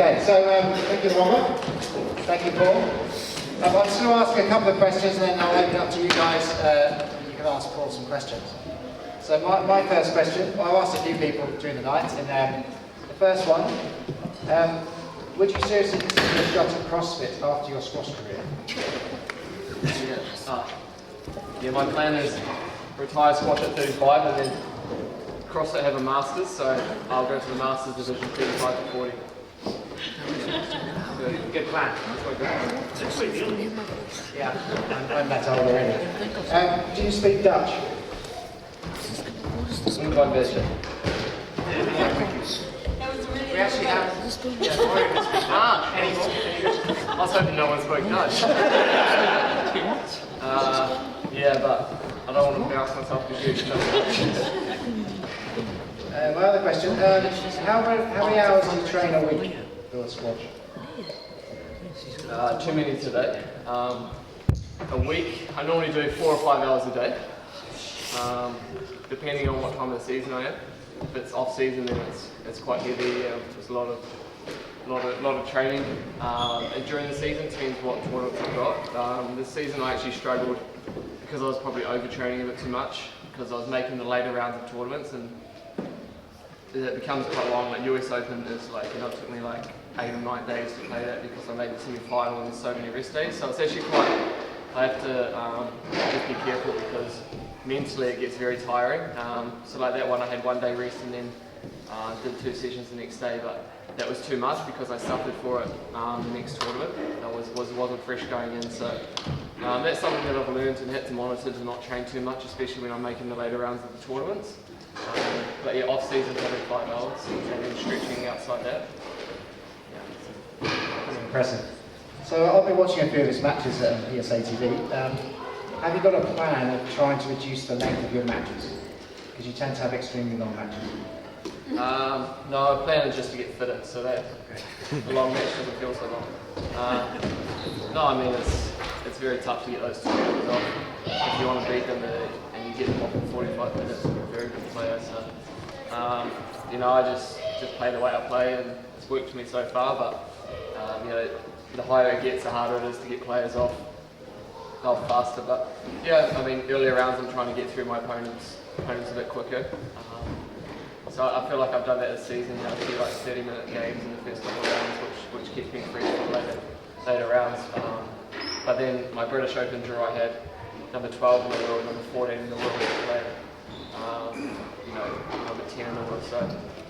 Okay, so thank you, Robert. Thank you, Paul. I'm just going to ask a couple of questions and then I'll open it up to you guys. You can ask Paul some questions. So my first question, well, I've asked a few people during the night, and the first one, would you seriously consider a shot at CrossFit after your squash career? Yeah, my plan is retire squash at 35 and then CrossFit have a Masters, so I'll go to the Masters division 35 to 40. Good plan. That's quite good. Yeah, I'm that old already. Do you speak Dutch? Een klein beetje. We actually have... I was hoping no one spoke Dutch. Yeah, but I don't want to embarrass myself with you. My other question, how many hours do you train a week for squash? Too many today. A week, I normally do 4 or 5 hours a day. Depending on what time of the season I am. If it's off season, then it's quite heavy. There's a lot of training. And during the season, it depends what tournaments I've got. This season I actually struggled because I was probably overtraining a bit too much because I was making the later rounds of tournaments, and it becomes quite long. Like US Open is like, it took me like 8 or 9 days to play that because I made the semi-final and so many rest days. So it's actually quite, I have to just be careful because mentally it gets very tiring. So like that one, I had 1 day rest and then did 2 sessions the next day, but that was too much because I suffered for it the next tournament. I wasn't fresh going in, so that's something that I've learned and had to monitor to not train too much, especially when I'm making the later rounds of the tournaments. But yeah, off season probably 5 hours and then stretching outside that. That's impressive. So I've been watching a few of his matches at PSA TV. Have you got a plan of trying to reduce the length of your matches? Because you tend to have extremely long matches. No, my plan is just to get fitter, so that the long match doesn't feel so long. No, I mean it's very tough to get those 2 hours off. If you want to beat them and you get them off in 45 minutes, you're a very good player. So you know, I just play the way I play, and it's worked for me so far. But you know, the higher it gets, the harder it is to get players off faster. But yeah, I mean, earlier rounds I'm trying to get through my opponents a bit quicker. So I feel like I've done that this season. You know, a few like 30-minute games in the first couple of rounds, which keeps me fresh for later rounds. But then my British Open draw, I had number 12 in the world, number 14 in the world played. You know, number 10 in the world. So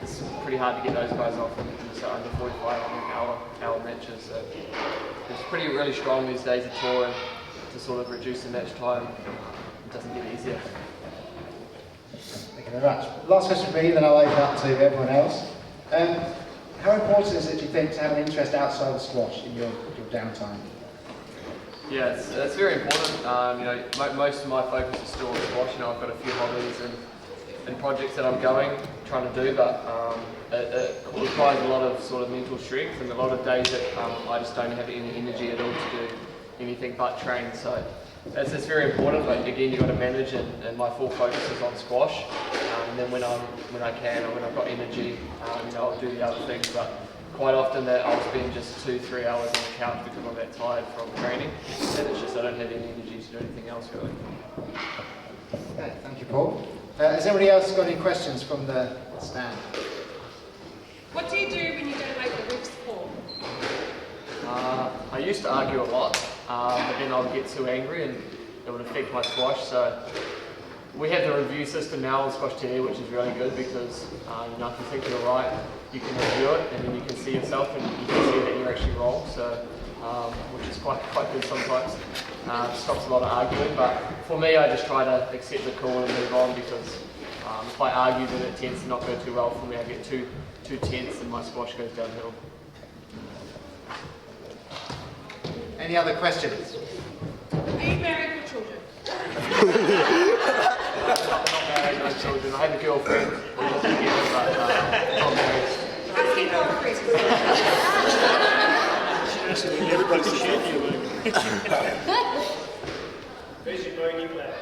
it's pretty hard to get those guys off in under 45 hour matches. So it's really strong these days, the tour, and to sort of reduce the match time, it doesn't get easier. Thank you very much. Last question for me, then I'll open up to everyone else. How important is it, do you think, to have an interest outside of squash in your downtime? Yeah, it's very important. You know, most of my focus is still on squash. You know, I've got a few hobbies and projects that I'm trying to do, but it requires a lot of sort of mental strength, and a lot of days that I just don't have any energy at all to do anything but train. So it's very important. But again, you've got to manage, and my full focus is on squash. And then when I can, or when I've got energy, you know, I'll do the other things. But quite often that I'll spend just 2-3 hours on the couch because I'm that tired from training, and it's just I don't have any energy to do anything else really. Okay, thank you, Paul. Has anybody else got any questions from the stand? What do you do when you don't make the whips, Paul? I used to argue a lot, but then I would get too angry and it would affect my squash. So we have the review system now on Squash TV, which is really good because you know, if you think you're right, you can review it and then you can see yourself and you can see that you're actually wrong. So which is quite good sometimes. Stops a lot of arguing, but for me, I just try to accept the call and move on because if I argue, then it tends to not go too well for me. I get too tense and my squash goes downhill. Any other questions? Are you married with children? Not married, no children. I have a girlfriend. We're just together, but not married. Asking for a reason. Everybody's a champion. Who's your bogey player?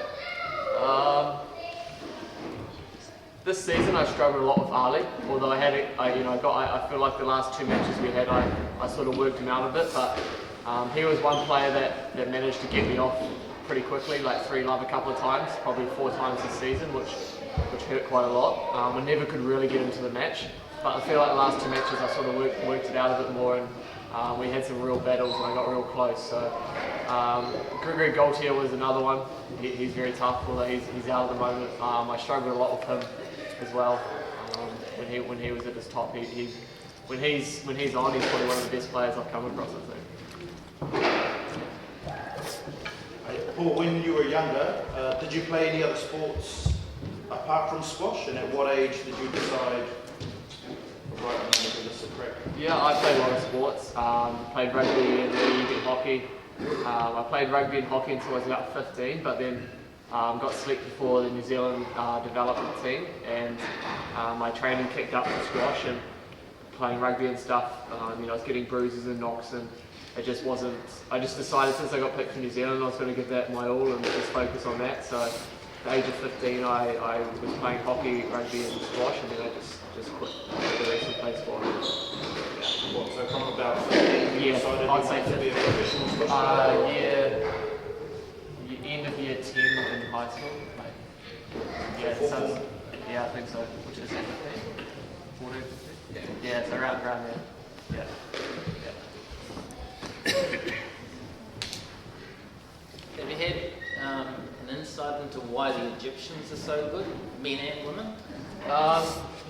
this season I struggled a lot with Ali, although I feel like the last 2 matches we had I sort of worked him out a bit, but he was one player that managed to get me off pretty quickly, like 3-love a couple of times, probably 4 times this season, which hurt quite a lot. I never could really get into the match, but I feel like the last 2 matches I sort of worked it out a bit more, and we had some real battles and I got real close. So Gregory Gaultier was another one. He's very tough, although he's out at the moment. I struggled a lot with him as well. When he was at his top, when he's on, he's probably one of the best players I've come across, I think. Paul, when you were younger, did you play any other sports apart from squash, and at what age did you decide, right, I'm going to do this correct? Yeah, I played a lot of sports. Played rugby and league and hockey. I played rugby and hockey until I was about 15, but then got selected for the New Zealand development team, and my training kicked up for squash and playing rugby and stuff. I was getting bruises and knocks, and it just wasn't. I just decided since I got picked for New Zealand I was going to give that my all and just focus on that. So at the age of 15 I was playing hockey, rugby and squash, and then I just quit the rest and played squash. What, so from about 15 you decided I'd you say wanted to be a professional squash player? End of year 10 in high school. I think so, which is 15, 14, 15? Yeah, so around there. Have you had an insight into why the Egyptians are so good, men and women?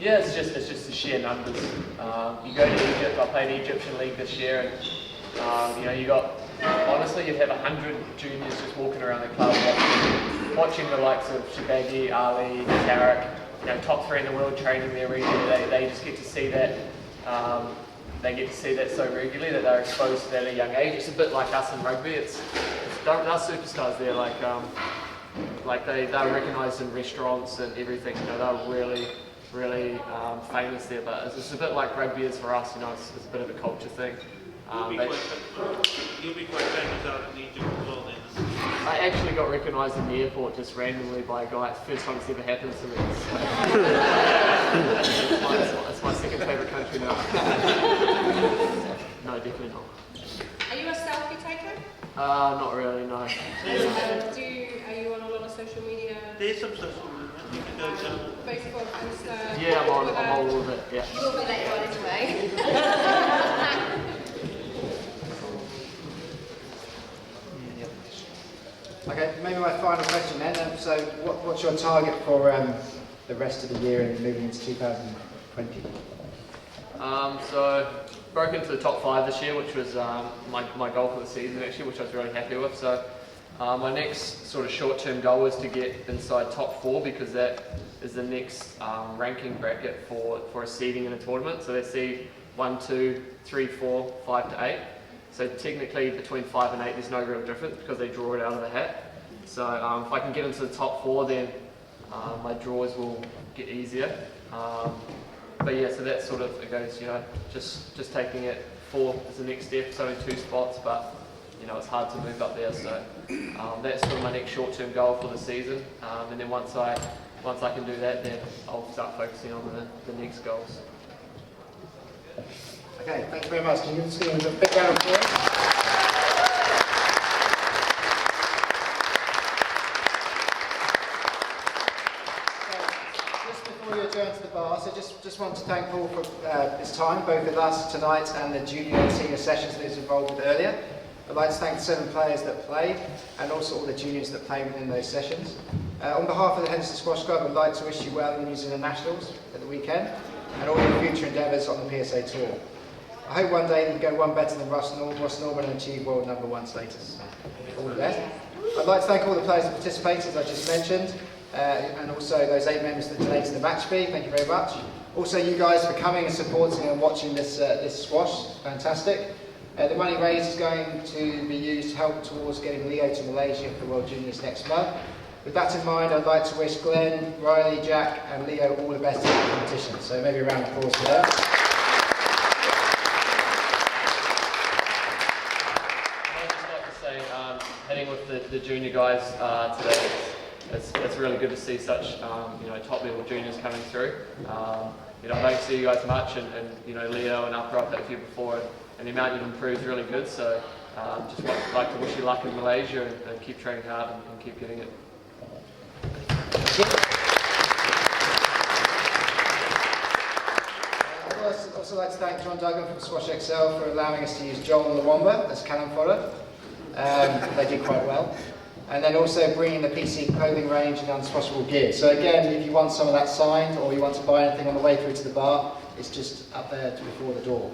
It's just the sheer numbers. You go to Egypt. I played the Egyptian league this year, and you got honestly you'd have 100 juniors just walking around the club watching the likes of Shabagi, Ali, Tarek, top 3 in the world training there regularly. They just get to see that. They get to see that so regularly that they're exposed to that at a young age. It's a bit like us in rugby. They're superstars there. They're recognised in restaurants and everything. They're really famous there. But it's a bit like rugby is for us. It's a bit of a culture thing. You'll be quite famous out in Egypt as well then. I actually got recognised in the airport just randomly by a guy. It's the first time it's ever happened to me. It's my second favourite country now. No, definitely not. Are you a selfie taker? Not really, no. Are you on a lot of social media? There's some social media. You can go down. Facebook, Insta? Yeah, I'm on all of it, yeah. We'll be later on anyway. Okay, maybe my final question then. So what's your target for the rest of the year and moving into 2020? So broke into the top 5 this year, which was my goal for the season actually, which I was really happy with. So my next sort of short-term goal is to get inside top 4, because that is the next ranking bracket for a seeding in a tournament. So they seed 1, 2, 3, 4, 5 to 8. So technically between 5 and 8 there's no real difference because they draw it out of the hat. So if I can get into the top 4 then my draws will get easier. But yeah, so that sort of, it goes, just taking it 4 is the next step. It's only 2 spots, but it's hard to move up there. So that's sort of my next short-term goal for the season. And then once I can do that, then I'll start focusing on the next goals. Okay, thank you very much. Can you give us a big round of applause? Just before you adjourn to the bar, so just want to thank Paul for his time, both with us tonight and the junior and senior sessions that he was involved with earlier. I'd like to thank the 7 players that played, and also all the juniors that played within those sessions. On behalf of the Henderson Squash Club, I'd like to wish you well in the New Zealand Nationals at the weekend, and all your future endeavours on the PSA Tour. I hope one day you can go one better than Ross Norman and achieve world #1 status. All the best. I'd like to thank all the players that participated, as I just mentioned, and also those 8 members that donated the match fee. Thank you very much. Also, you guys for coming and supporting and watching this squash. Fantastic. The money raised is going to be used to help towards getting Leo to Malaysia for the World Juniors next month. With that in mind, I'd like to wish Glenn, Riley, Jack and Leo all the best in the competition. So maybe a round of applause for them. Heading with the junior guys today, it's really good to see such top level juniors coming through. I don't see you guys much, and Leo and Upper, I've had a few before, and the amount you've improved is really good. So just like to wish you luck in Malaysia, and keep training hard and keep getting it. I'd also like to thank John Duggan from Squash XL for allowing us to use Joel and Luwamba as cannon fodder. They did quite well. And then also bringing the PC clothing range and unsquashable gear. So again, if you want some of that signed, or you want to buy anything on the way through to the bar, it's just up there before the door.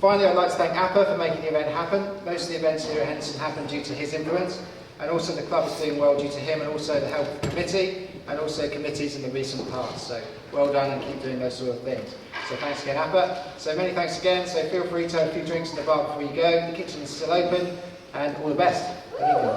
Finally, I'd like to thank Appa for making the event happen. Most of the events here at Henderson happen due to his influence, and also the club is doing well due to him, and also the help of the committee, and also committees in the recent past. So well done, and keep doing those sort of things. So thanks again, Appa. So many thanks again. So feel free to have a few drinks in the bar before you go. The kitchen is still open, and all the best. Good evening.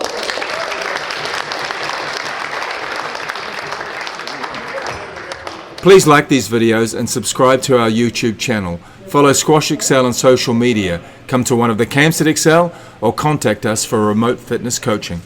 Please like these videos and subscribe to our YouTube channel. Follow Squash XL on social media. Come to one of the camps at XL or contact us for remote fitness coaching.